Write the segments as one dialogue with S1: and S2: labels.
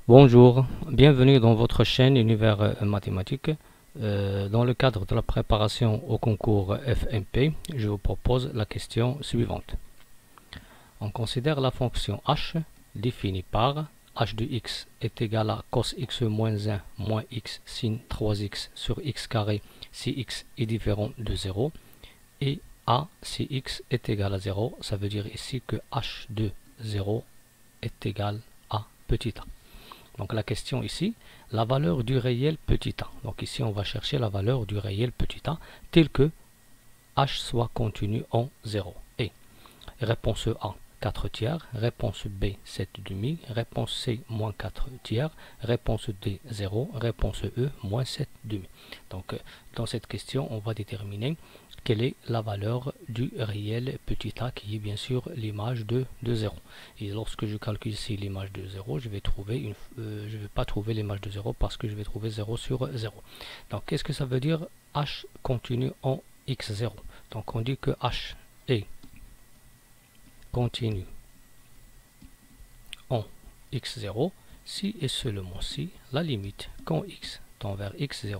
S1: Bonjour, bienvenue dans votre chaîne Univers Mathématique. Dans le cadre de la préparation au concours FMP, je vous propose la question suivante. On considère la fonction h définie par h de x est égal à cos x moins 1 moins x sin 3x sur x carré si x est différent de 0 et a si x est égal à 0. Ça veut dire ici que h de 0 est égal à petit a. Donc la question ici, la valeur du réel petit a. Donc ici on va chercher la valeur du réel petit a tel que h soit contenu en 0. Et réponse A 4 tiers, réponse B 7 demi, réponse C moins 4 tiers, réponse D 0, réponse E moins 7 demi. Donc dans cette question on va déterminer quelle est la valeur du réel petit a qui est bien sûr l'image de 0. Et lorsque je calcule ici l'image de 0, je vais trouver je vais pas trouver l'image de 0 parce que je vais trouver 0 sur 0. Donc qu'est-ce que ça veut dire h continu en x0? Donc on dit que h est continu en x0 si et seulement si la limite quand x tend vers x0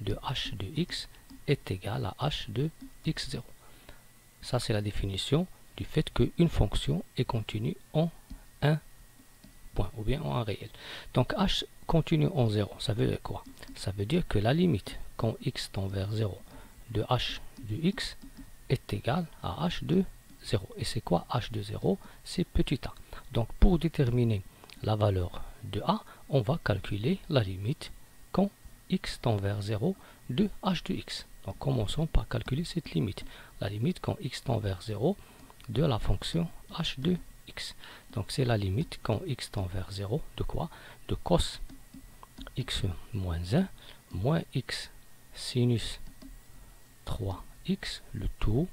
S1: de h de x est égale à h de x0. Ça c'est la définition du fait qu'une fonction est continue en un point ou bien en un réel. Donc h continu en 0, ça veut dire quoi? Ça veut dire que la limite quand x tend vers 0 de h de x est égale à h de 0. Et c'est quoi h de 0? C'est petit a. Donc pour déterminer la valeur de a, on va calculer la limite quand x tend vers 0 de h de x. Donc commençons par calculer cette limite. La limite quand x tend vers 0 de la fonction h de x. Donc c'est la limite quand x tend vers 0 de quoi? De cos x moins 1 moins x sinus 3x, le tout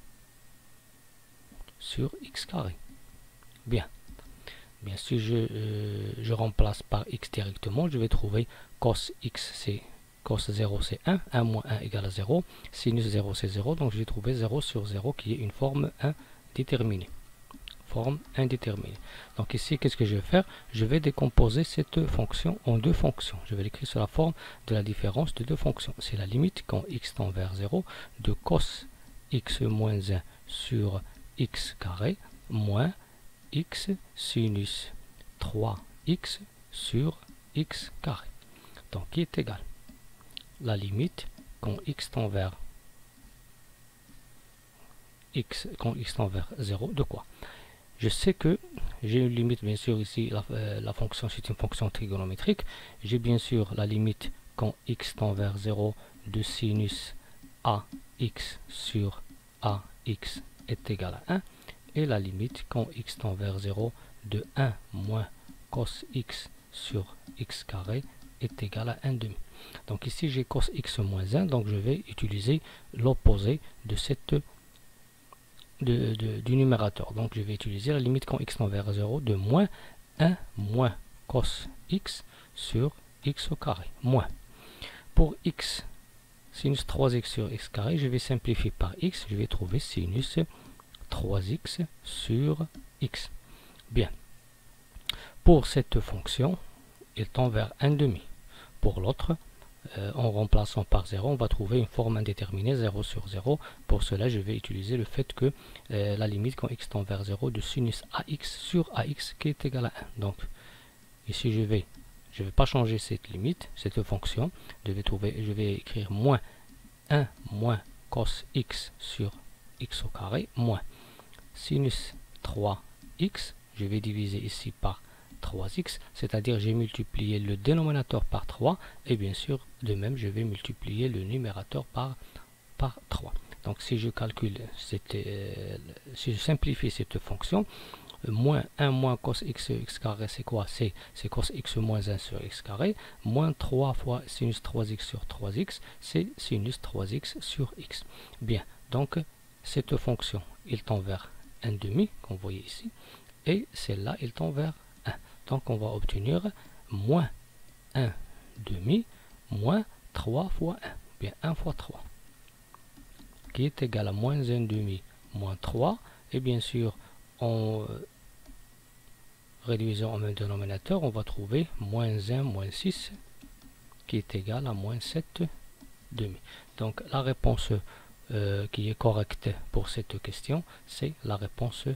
S1: sur x carré. Bien si je remplace par x directement, je vais trouver cos x c'est cos 0 c'est 1, 1 moins 1 égale à 0, sinus 0 c'est 0, donc je vais trouver 0 sur 0 qui est une forme indéterminée. Donc ici, qu'est-ce que je vais faire? Je vais décomposer cette fonction en deux fonctions. Je vais l'écrire sous la forme de la différence de deux fonctions. C'est la limite quand x tend vers 0 de cos x moins 1 sur x carré moins x sinus 3x sur x carré. Donc qui est égal la limite quand x tend vers 0 de quoi? Je sais que j'ai une limite, bien sûr, ici, la fonction, c'est une fonction trigonométrique. J'ai bien sûr la limite quand x tend vers 0 de sinus ax sur ax est égal à 1. Et la limite quand x tend vers 0 de 1 moins cos x sur x carré est égal à 1 demi. Donc ici, j'ai cos x moins 1, donc je vais utiliser l'opposé de cette du numérateur. Donc je vais utiliser la limite quand x tend vers 0 de moins 1 moins cos x sur x au carré. Moins. Pour x, sinus 3x sur x carré, je vais simplifier par x. Je vais trouver sinus 3x sur x. Bien. Pour cette fonction, il tend vers 1 demi. Pour l'autre, en remplaçant par 0, on va trouver une forme indéterminée 0 sur 0. Pour cela, je vais utiliser le fait que la limite quand x tend vers 0 de sinus ax sur ax qui est égal à 1. Donc ici je vais pas changer cette limite, cette fonction. Je vais écrire moins 1 moins cos x sur x au carré moins sinus 3x. Je vais diviser ici par 3x, c'est-à-dire j'ai multiplié le dénominateur par 3 et bien sûr de même je vais multiplier le numérateur par 3. Donc si je calcule si je simplifie cette fonction, moins 1 moins cos x sur x carré c'est quoi? C'est cos x moins 1 sur x carré moins 3 fois sinus 3x sur 3x, c'est sinus 3x sur x. Bien, donc cette fonction il tend vers 1 demi qu'on voyait ici et celle-là il tend vers 1. Donc on va obtenir moins 1 demi moins 3 fois 1. Bien 1 fois 3 qui est égal à moins 1 demi moins 3. Et bien sûr, réduisons au même dénominateur, on va trouver moins 1 moins 6 qui est égal à moins 7 demi. Donc la réponse qui est correcte pour cette question, c'est la réponse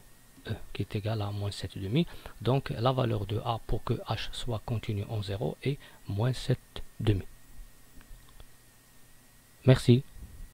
S1: E qui est égale à moins 7 demi. Donc la valeur de A pour que H soit continu en 0 est moins 7 demi. Merci.